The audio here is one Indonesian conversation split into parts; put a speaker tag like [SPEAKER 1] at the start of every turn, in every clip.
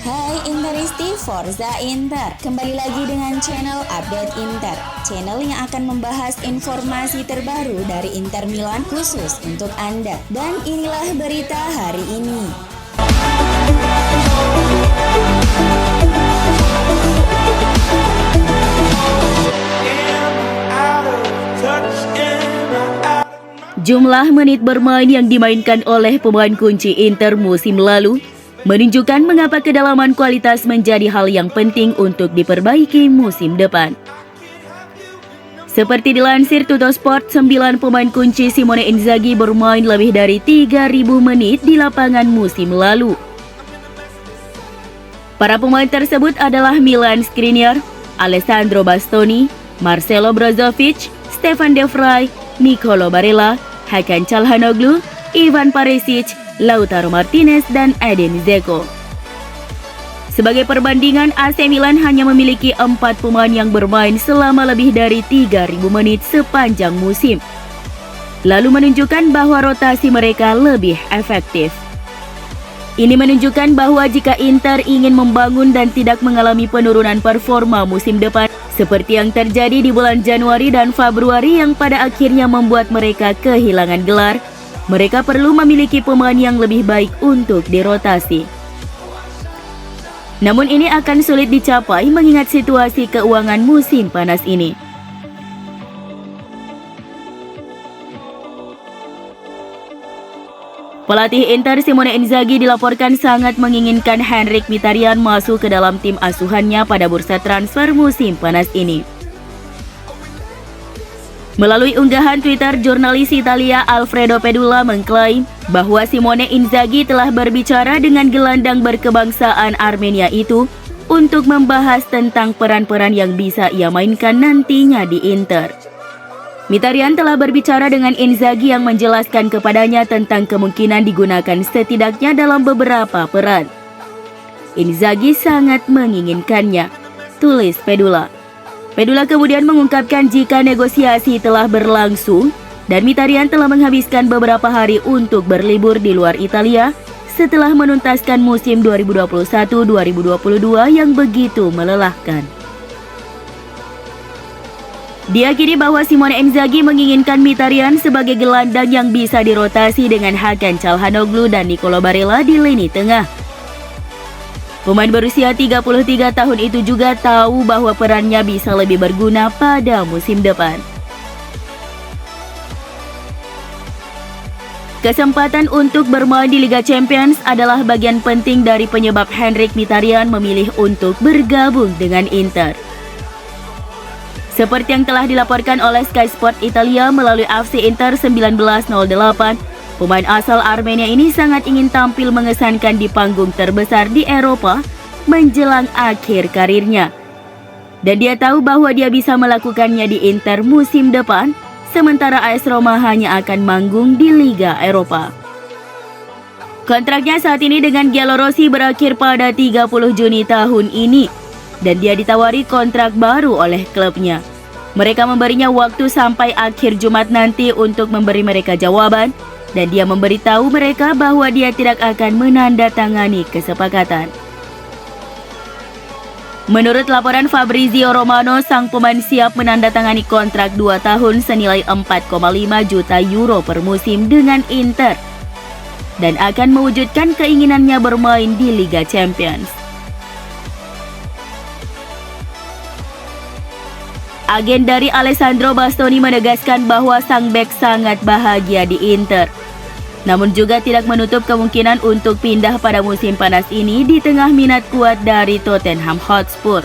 [SPEAKER 1] Hai Interisti Forza Inter, kembali lagi dengan channel Update Inter, channel yang akan membahas informasi terbaru dari Inter Milan khusus untuk Anda. Dan inilah berita hari ini.
[SPEAKER 2] Jumlah menit bermain yang dimainkan oleh pemain kunci Inter musim lalu menunjukkan mengapa kedalaman kualitas menjadi hal yang penting untuk diperbaiki musim depan. Seperti dilansir Tuttosport, 9 pemain kunci Simone Inzaghi bermain lebih dari 3.000 menit di lapangan musim lalu. Para pemain tersebut adalah Milan Skriniar, Alessandro Bastoni, Marcelo Brozovic, Stefan De Vrij, Nicolo Barella, Hakan Çalhanoğlu, Ivan Perisic, Lautaro Martinez, dan Edin Dzeko. Sebagai perbandingan, AC Milan hanya memiliki 4 pemain yang bermain selama lebih dari 3.000 menit sepanjang musim, lalu menunjukkan bahwa rotasi mereka lebih efektif. Ini menunjukkan bahwa jika Inter ingin membangun dan tidak mengalami penurunan performa musim depan, seperti yang terjadi di bulan Januari dan Februari yang pada akhirnya membuat mereka kehilangan gelar, mereka perlu memiliki pemain yang lebih baik untuk dirotasi. Namun ini akan sulit dicapai mengingat situasi keuangan musim panas ini. Pelatih Inter Simone Inzaghi dilaporkan sangat menginginkan Henrikh Mkhitaryan masuk ke dalam tim asuhannya pada bursa transfer musim panas ini. Melalui unggahan Twitter, jurnalis Italia Alfredo Pedula mengklaim bahwa Simone Inzaghi telah berbicara dengan gelandang berkebangsaan Armenia itu untuk membahas tentang peran-peran yang bisa ia mainkan nantinya di Inter. Mkhitaryan telah berbicara dengan Inzaghi yang menjelaskan kepadanya tentang kemungkinan digunakan setidaknya dalam beberapa peran. Inzaghi sangat menginginkannya, tulis Pedula. Pedula kemudian mengungkapkan jika negosiasi telah berlangsung dan Mkhitaryan telah menghabiskan beberapa hari untuk berlibur di luar Italia setelah menuntaskan musim 2021-2022 yang begitu melelahkan. Diyakini bahwa Simone Inzaghi menginginkan Mkhitaryan sebagai gelandang yang bisa dirotasi dengan Hakan Çalhanoğlu dan Nicolo Barella di lini tengah. Pemain berusia 33 tahun itu juga tahu bahwa perannya bisa lebih berguna pada musim depan. Kesempatan untuk bermain di Liga Champions adalah bagian penting dari penyebab Henrikh Mkhitaryan memilih untuk bergabung dengan Inter. Seperti yang telah dilaporkan oleh Sky Sport Italia melalui FC Inter 1908, pemain asal Armenia ini sangat ingin tampil mengesankan di panggung terbesar di Eropa menjelang akhir karirnya. Dan dia tahu bahwa dia bisa melakukannya di Inter musim depan, sementara AS Roma hanya akan manggung di Liga Eropa. Kontraknya saat ini dengan Giallorossi berakhir pada 30 Juni tahun ini, dan dia ditawari kontrak baru oleh klubnya. Mereka memberinya waktu sampai akhir Jumat nanti untuk memberi mereka jawaban, dan dia memberitahu mereka bahwa dia tidak akan menandatangani kesepakatan. Menurut laporan Fabrizio Romano, sang pemain siap menandatangani kontrak 2 tahun senilai 4,5 juta euro per musim dengan Inter, dan akan mewujudkan keinginannya bermain di Liga Champions. Agen dari Alessandro Bastoni menegaskan bahwa sang bek sangat bahagia di Inter, namun juga tidak menutup kemungkinan untuk pindah pada musim panas ini di tengah minat kuat dari Tottenham Hotspur.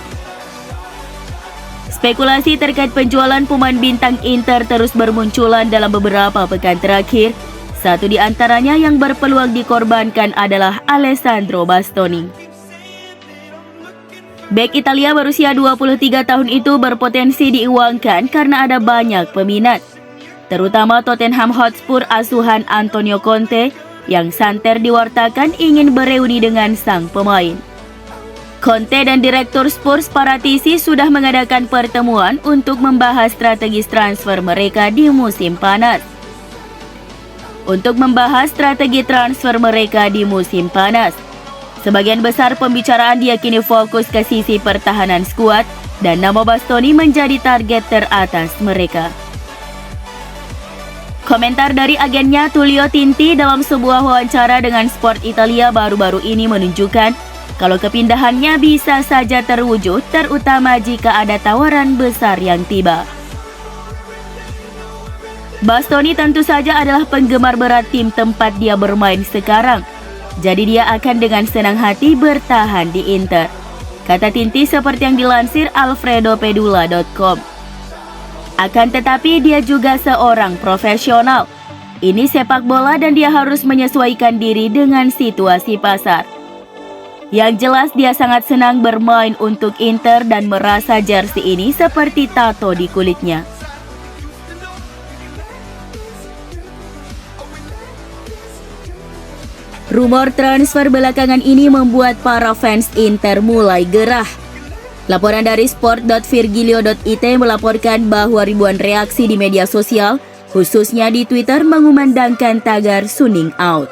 [SPEAKER 2] Spekulasi terkait penjualan pemain bintang Inter terus bermunculan dalam beberapa pekan terakhir. Satu di antaranya yang berpeluang dikorbankan adalah Alessandro Bastoni. Bek Italia berusia 23 tahun itu berpotensi diuangkan karena ada banyak peminat, terutama Tottenham Hotspur asuhan Antonio Conte yang santer diwartakan ingin bereuni dengan sang pemain. Conte dan Direktur Spurs Paratici sudah mengadakan pertemuan untuk membahas strategis transfer mereka di musim panas. Untuk membahas strategi transfer mereka di musim panas, Sebagian besar pembicaraan diyakini fokus ke sisi pertahanan skuad dan nama Bastoni menjadi target teratas mereka. Komentar dari agennya Tullio Tinti dalam sebuah wawancara dengan Sport Italia baru-baru ini menunjukkan kalau kepindahannya bisa saja terwujud, terutama jika ada tawaran besar yang tiba. Bastoni tentu saja adalah penggemar berat tim tempat dia bermain sekarang. Jadi dia akan dengan senang hati bertahan di Inter, kata Tinti seperti yang dilansir alfredopedula.com. Akan tetapi dia juga seorang profesional. Ini sepak bola dan dia harus menyesuaikan diri dengan situasi pasar. Yang jelas dia sangat senang bermain untuk Inter dan merasa jersey ini seperti tato di kulitnya. Rumor transfer belakangan ini membuat para fans Inter mulai gerah. Laporan dari sport.virgilio.it melaporkan bahwa ribuan reaksi di media sosial, khususnya di Twitter, mengumandangkan tagar Suning out.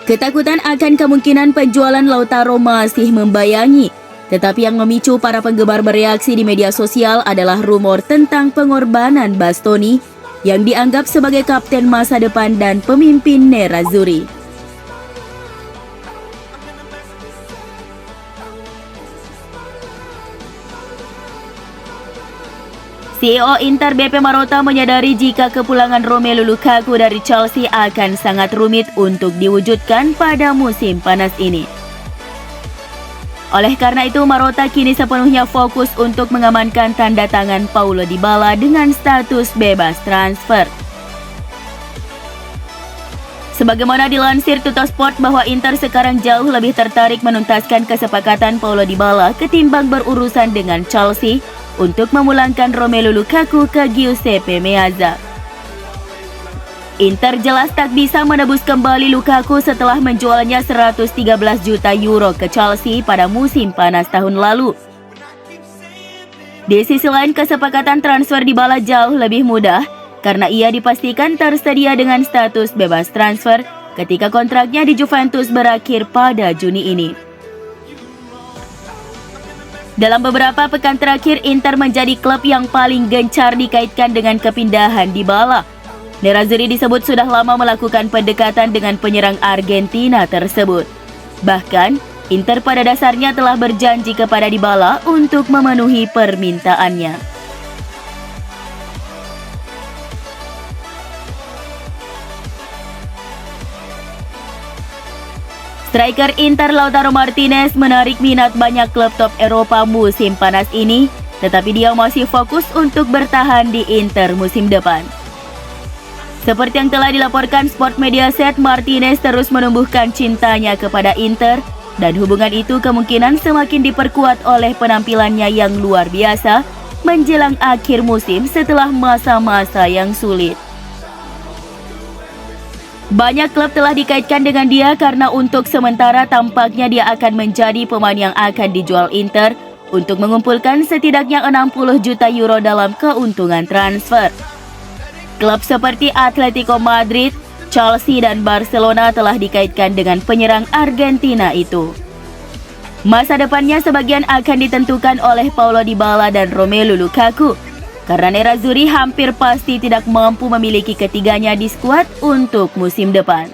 [SPEAKER 2] Ketakutan akan kemungkinan penjualan Lautaro masih membayangi, tetapi yang memicu para penggemar bereaksi di media sosial adalah rumor tentang pengorbanan Bastoni yang dianggap sebagai kapten masa depan dan pemimpin Nerazzurri. CEO Inter BP Marotta menyadari jika kepulangan Romelu Lukaku dari Chelsea akan sangat rumit untuk diwujudkan pada musim panas ini. Oleh karena itu, Marotta kini sepenuhnya fokus untuk mengamankan tanda tangan Paulo Dybala dengan status bebas transfer. Sebagaimana dilansir Tuttosport bahwa Inter sekarang jauh lebih tertarik menuntaskan kesepakatan Paulo Dybala ketimbang berurusan dengan Chelsea untuk memulangkan Romelu Lukaku ke Giuseppe Meazza. Inter jelas tak bisa menebus kembali Lukaku setelah menjualnya 113 juta euro ke Chelsea pada musim panas tahun lalu. Di sisi lain, kesepakatan transfer Dybala jauh lebih mudah karena ia dipastikan tersedia dengan status bebas transfer ketika kontraknya di Juventus berakhir pada Juni ini. Dalam beberapa pekan terakhir, Inter menjadi klub yang paling gencar dikaitkan dengan kepindahan Dybala. Nerazzurri disebut sudah lama melakukan pendekatan dengan penyerang Argentina tersebut. Bahkan, Inter pada dasarnya telah berjanji kepada Dybala untuk memenuhi permintaannya. Striker Inter Lautaro Martinez menarik minat banyak klub top Eropa musim panas ini, tetapi dia masih fokus untuk bertahan di Inter musim depan. Seperti yang telah dilaporkan Sport Mediaset, Martinez terus menumbuhkan cintanya kepada Inter dan hubungan itu kemungkinan semakin diperkuat oleh penampilannya yang luar biasa menjelang akhir musim setelah masa-masa yang sulit. Banyak klub telah dikaitkan dengan dia karena untuk sementara tampaknya dia akan menjadi pemain yang akan dijual Inter untuk mengumpulkan setidaknya 60 juta euro dalam keuntungan transfer. Klub seperti Atletico Madrid, Chelsea, dan Barcelona telah dikaitkan dengan penyerang Argentina itu. Masa depannya sebagian akan ditentukan oleh Paulo Dybala dan Romelu Lukaku, karena Nerazzurri hampir pasti tidak mampu memiliki ketiganya di skuad untuk musim depan.